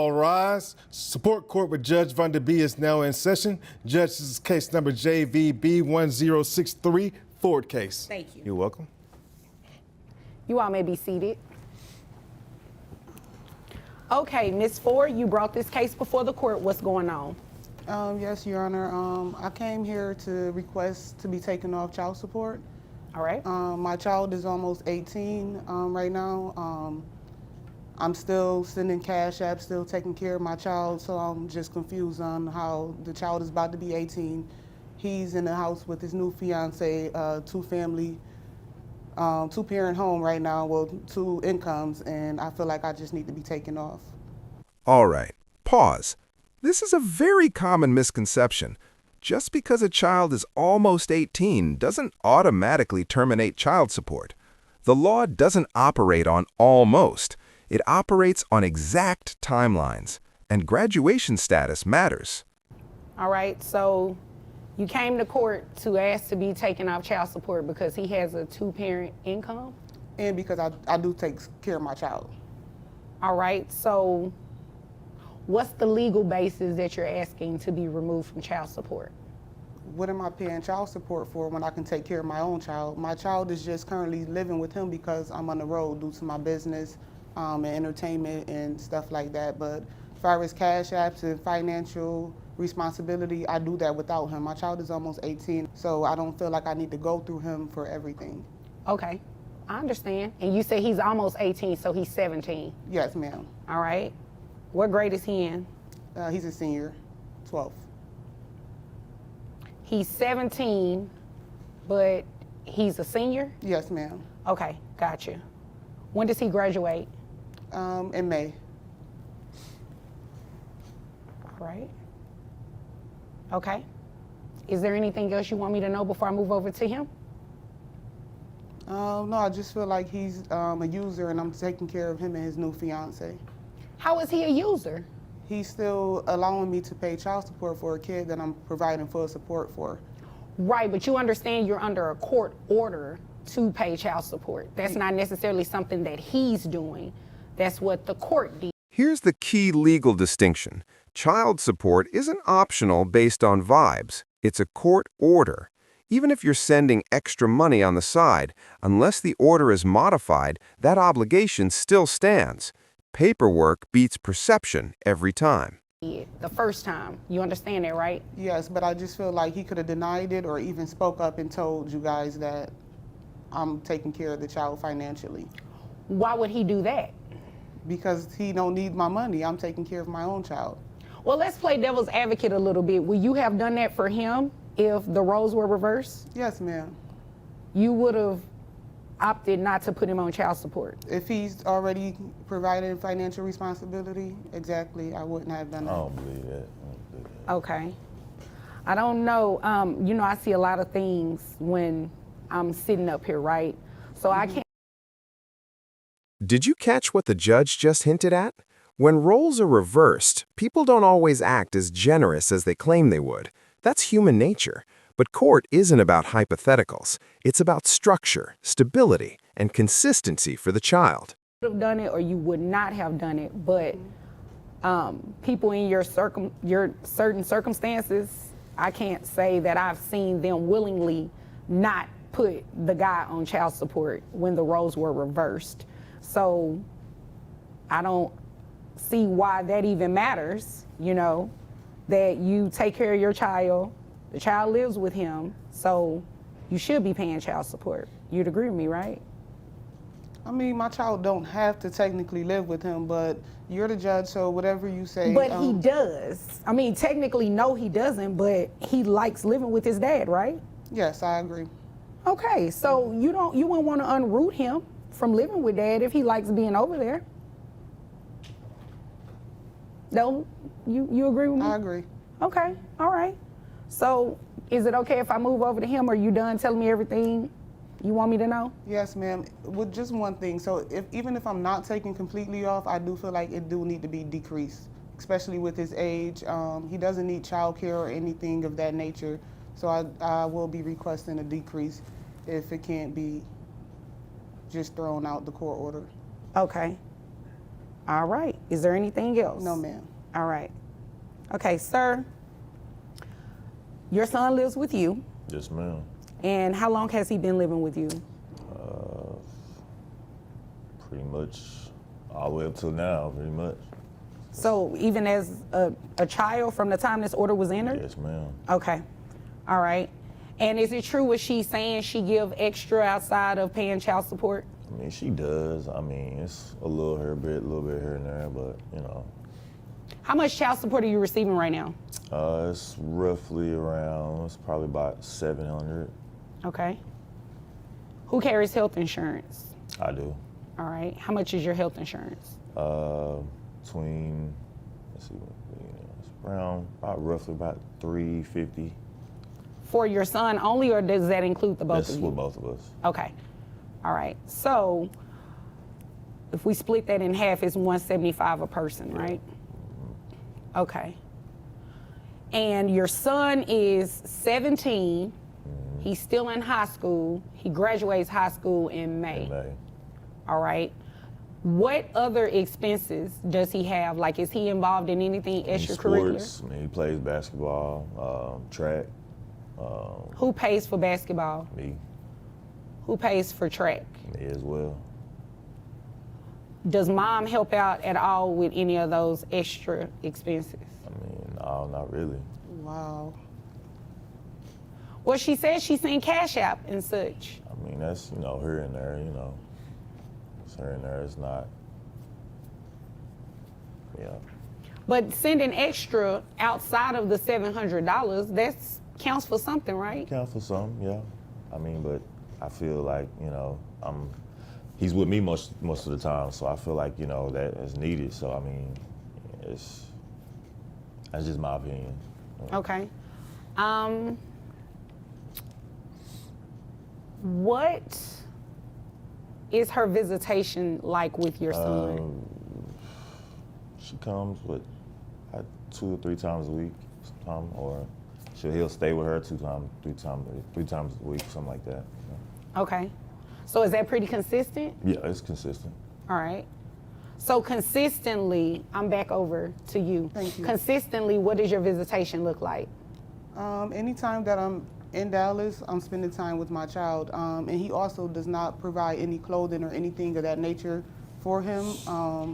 All rise. Support court with Judge Van Der Bee is now in session. Judge, this is case number JVB1063, Ford case. Thank you. You're welcome. You all may be seated. Okay, Ms. Ford, you brought this case before the court. What's going on? Yes, Your Honor. I came here to request to be taken off child support. All right. My child is almost 18 right now. I'm still sending cash apps, still taking care of my child, so I'm just confused on how the child is about to be 18. He's in the house with his new fiance, two-parent home right now, well, two incomes, and I feel like I just need to be taken off. All right, pause. This is a very common misconception. Just because a child is almost 18 doesn't automatically terminate child support. The law doesn't operate on almost. It operates on exact timelines, and graduation status matters. All right, so you came to court to ask to be taken off child support because he has a two-parent income? And because I do take care of my child. All right, so what's the legal basis that you're asking to be removed from child support? What am I paying child support for when I can take care of my own child? My child is just currently living with him because I'm on the road due to my business and entertainment and stuff like that. But as far as cash apps and financial responsibility, I do that without him. My child is almost 18, so I don't feel like I need to go through him for everything. Okay, I understand. And you say he's almost 18, so he's 17? Yes, ma'am. All right. What grade is he in? He's a senior, 12th. He's 17, but he's a senior? Yes, ma'am. Okay, gotcha. When does he graduate? In May. All right. Okay. Is there anything else you want me to know before I move over to him? No, I just feel like he's a user and I'm taking care of him and his new fiance. How is he a user? He's still allowing me to pay child support for a kid that I'm providing full support for. Right, but you understand you're under a court order to pay child support. That's not necessarily something that he's doing. That's what the court did. Here's the key legal distinction. Child support isn't optional based on vibes. It's a court order. Even if you're sending extra money on the side, unless the order is modified, that obligation still stands. Paperwork beats perception every time. The first time. You understand that, right? Yes, but I just feel like he could have denied it or even spoke up and told you guys that I'm taking care of the child financially. Why would he do that? Because he don't need my money. I'm taking care of my own child. Well, let's play devil's advocate a little bit. Would you have done that for him if the roles were reversed? Yes, ma'am. You would have opted not to put him on child support? If he's already provided financial responsibility, exactly, I wouldn't have done that. I don't believe that. Okay. I don't know. You know, I see a lot of things when I'm sitting up here, right? So I can't. Did you catch what the judge just hinted at? When roles are reversed, people don't always act as generous as they claim they would. That's human nature. But court isn't about hypotheticals. It's about structure, stability, and consistency for the child. You would have done it or you would not have done it, but people in your certain circumstances, I can't say that I've seen them willingly not put the guy on child support when the roles were reversed. So I don't see why that even matters, you know, that you take care of your child, the child lives with him, so you should be paying child support. You'd agree with me, right? I mean, my child don't have to technically live with him, but you're the judge, so whatever you say. But he does. I mean, technically, no, he doesn't, but he likes living with his dad, right? Yes, I agree. Okay, so you wouldn't want to unroot him from living with dad if he likes being over there. No, you agree with me? I agree. Okay, all right. So is it okay if I move over to him, or are you done telling me everything you want me to know? Yes, ma'am. With just one thing, so even if I'm not taking completely off, I do feel like it do need to be decreased, especially with his age. He doesn't need childcare or anything of that nature, so I will be requesting a decrease if it can't be just thrown out the court order. Okay. All right. Is there anything else? No, ma'am. All right. Okay, sir. Your son lives with you. Yes, ma'am. And how long has he been living with you? Pretty much all the way up till now, pretty much. So even as a child from the time this order was entered? Yes, ma'am. Okay. All right. And is it true what she's saying, she give extra outside of paying child support? I mean, she does. I mean, it's a little here, a little bit here and there, but you know. How much child support are you receiving right now? It's roughly around, it's probably about 700. Okay. Who carries health insurance? I do. All right. How much is your health insurance? Between, let's see, it's around roughly about 350. For your son only, or does that include the both That's of you? with both of us. Okay. All right. So if we split that in half, it's 175 a person, right? Okay. And your son is 17. He's still in high school. He graduates high school in May. In May. All right. What other expenses does he have? Like, is he involved in anything extracurricular? Sports, I mean, he plays basketball, track. Who pays for basketball? Me. Who pays for track? Me as well. Does mom help out at all with any of those extra expenses? I mean, no, not really. Wow. Well, she said she's seen Cash App and such. I mean, that's, you know, here and there, you know. It's here and there, it's not, yeah. But sending extra outside of the $700, that's counts for something, right? Count for some, yeah. I mean, but I feel like, you know, he's with me most of the time, so I feel like, you know, that is needed. So I mean, that's just my opinion. Okay. What is her visitation like with your son? She comes with 2 or 3 times a week, sometime, or he'll stay with her 3 times a week, something like that. Okay. So is that pretty consistent? Yeah, it's consistent. All right. So consistently, I'm back over to you. Thank you. Consistently, what does your visitation look like? Anytime that I'm in Dallas, I'm spending time with my child. And he also does not provide any clothing or anything of that nature for him.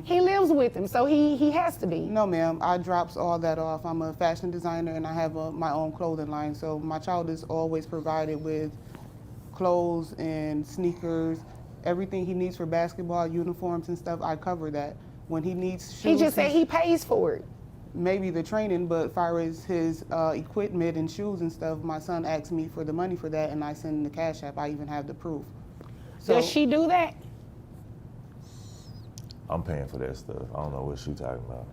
He lives with him, so he has to be. No, ma'am. I drops all that off. I'm a fashion designer and I have my own clothing line. So my child is always provided with clothes and sneakers, everything he needs for basketball, uniforms and stuff. I cover that. When he needs shoes, He just said he pays for it. maybe the training, but as far as his equipment and shoes and stuff, my son asked me for the money for that and I send him the Cash App. I even have the proof. So, Does she do that? I'm paying for that stuff. I don't know what she's talking about.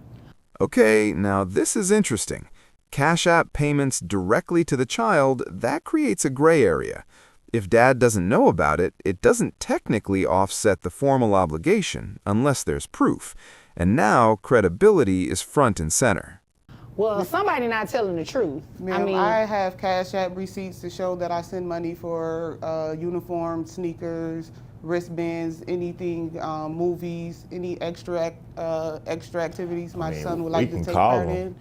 Okay, now this is interesting. Cash App payments directly to the child, that creates a gray area. If dad doesn't know about it, it doesn't technically offset the formal obligation unless there's proof. And now credibility is front and center. Well, somebody not telling the truth. ma'am, I have Cash App receipts to show that I send money for uniforms, sneakers, wristbands, anything, movies, any extra activities my son would like to take part in.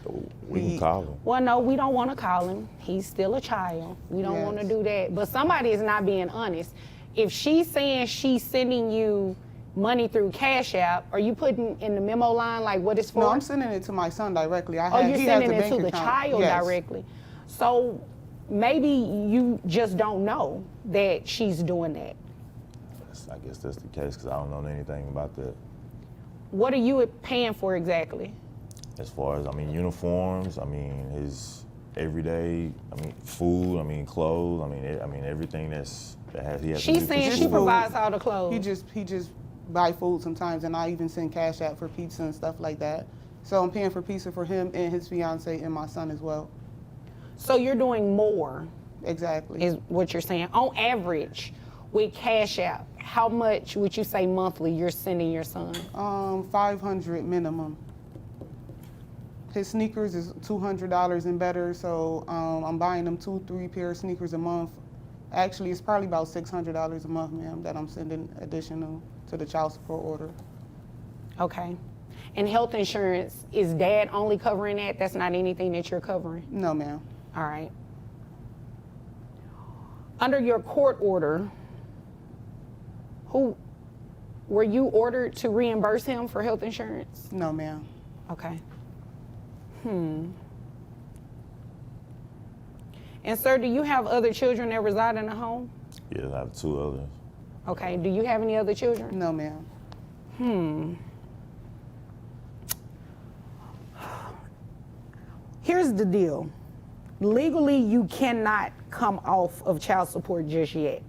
We can call him. Well, no, we don't want to call him. He's still a child. We don't want to Yes. do that. But somebody is not being honest. If she's saying she's sending you money through Cash App, are you putting in the memo line like what it's for? No, I'm sending it to my son directly. Oh, you're he has sending a it bank to the account. child Yes. directly. So maybe you just don't know that she's doing that. I guess that's the case because I don't know anything about that. What are you paying for exactly? As far as, I mean, uniforms, I mean, his everyday, I mean, food, I mean, clothes, I mean, everything he has to do She's for saying she school. provides all the clothes. He just buy food sometimes, and I even send Cash App for pizza and stuff like that. So I'm paying for pizza for him and his fiance and my son as well. So you're doing more, Exactly. is what you're saying. On average, with Cash App, how much would you say monthly you're sending your son? 500 minimum. His sneakers is $200 and better, so I'm buying them 2-3 pair of sneakers a month. Actually, it's probably about $600 a month, ma'am, that I'm sending additional to the child support order. Okay. And health insurance, is dad only covering that? That's not anything that you're covering? No, ma'am. All right. Under your court order, were you ordered to reimburse him for health insurance? No, ma'am. Okay. And sir, do you have other children that reside in the home? Yeah, I have 2 others. Okay. Do you have any other children? No, ma'am. Here's the deal. Legally, you cannot come off of child support just yet.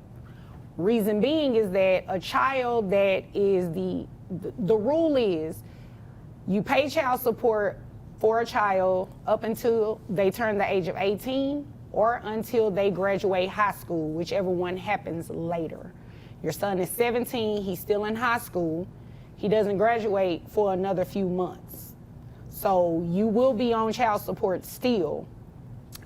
Reason being is that a child that is the rule is you pay child support for a child up until they turn the age of 18 or until they graduate high school, whichever one happens later. Your son is 17, he's still in high school. He doesn't graduate for another few months. So you will be on child support still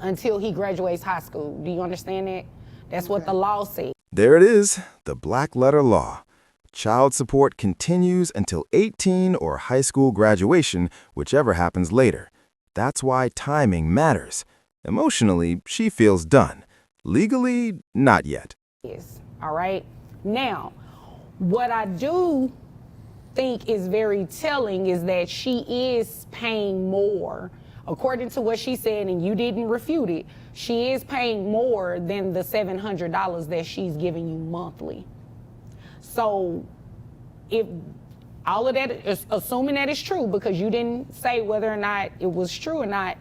until he graduates high school. Do you understand that? That's what the law says. There it is, the black letter law. Child support continues until 18 or high school graduation, whichever happens later. That's why timing matters. Emotionally, she feels done. Legally, not yet. Yes. All right. Now, what I do think is very telling is that she is paying more. According to what she said, and you didn't refute it, she is paying more than the $700 that she's giving you monthly. So if all of that is assuming that it's true, because you didn't say whether or not it was true or not,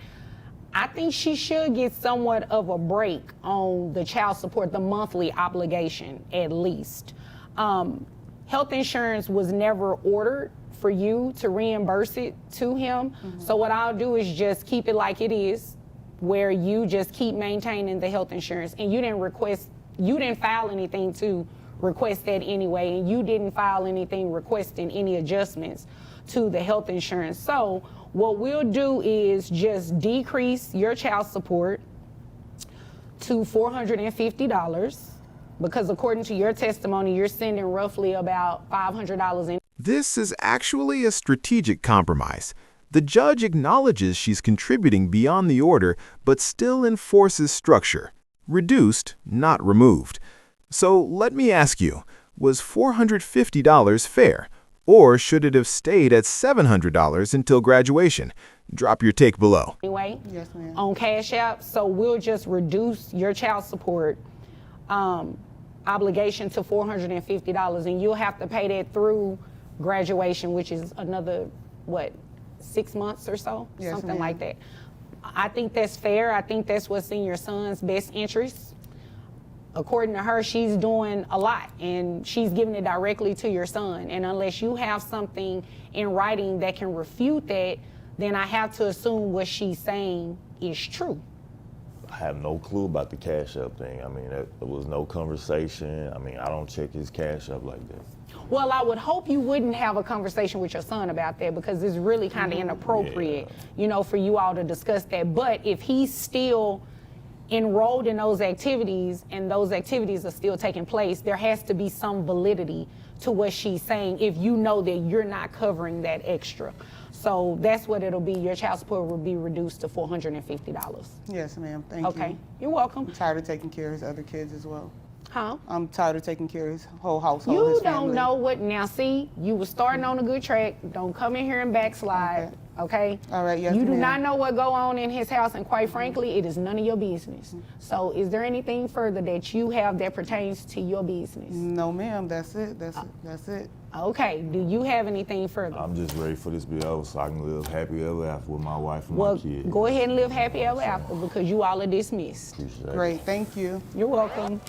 I think she should get somewhat of a break on the child support, the monthly obligation at least. Health insurance was never ordered for you to reimburse it to him. So what I'll do is just keep it like it is, where you just keep maintaining the health insurance, and you didn't file anything to request that anyway, and you didn't file anything requesting any adjustments to the health insurance. So what we'll do is just decrease your child support to $450, because according to your testimony, you're sending roughly about $500 in. This is actually a strategic compromise. The judge acknowledges she's contributing beyond the order, but still enforces structure. Reduced, not removed. So let me ask you, was $450 fair? Or should it have stayed at $700 until graduation? Drop your take below. Anyway, Yes, ma'am. on Cash App, so we'll just reduce your child support obligation to $450, and you'll have to pay that through graduation, which is another, 6 months or so? Yes, something ma'am. like that. I think that's fair. I think that's what's in your son's best interest. According to her, she's doing a lot, and she's giving it directly to your son. And unless you have something in writing that can refute that, then I have to assume what she's saying is true. I have no clue about the Cash App thing. I mean, there was no conversation. I mean, I don't check his Cash App like that. Well, I would hope you wouldn't have a conversation with your son about that, because it's really kind of inappropriate, for you all to discuss that. But if he's still enrolled in those activities and those activities are still taking place, there has to be some validity to what she's saying if you know that you're not covering that extra. So that's what it'll be. Your child support will be reduced to $450. Yes, ma'am. Thank you. Okay, you're welcome. I'm tired of taking care of his other kids as well. Huh? I'm tired of taking care of his whole household. You his don't family. know what, now see, you were starting on a good track. Don't come in here and backslide, okay? All right, yes, You do ma'am. not know what go on in his house, and quite frankly, it is none of your business. So is there anything further that you have that pertains to your business? No, ma'am. That's it. That's it. That's it. Okay, do you have anything further? I'm just ready for this to be over so I can live happy ever after with my wife and Well, my kids. go ahead and live happy ever after, because you all are dismissed. Appreciate it. Great. Thank you. You're welcome.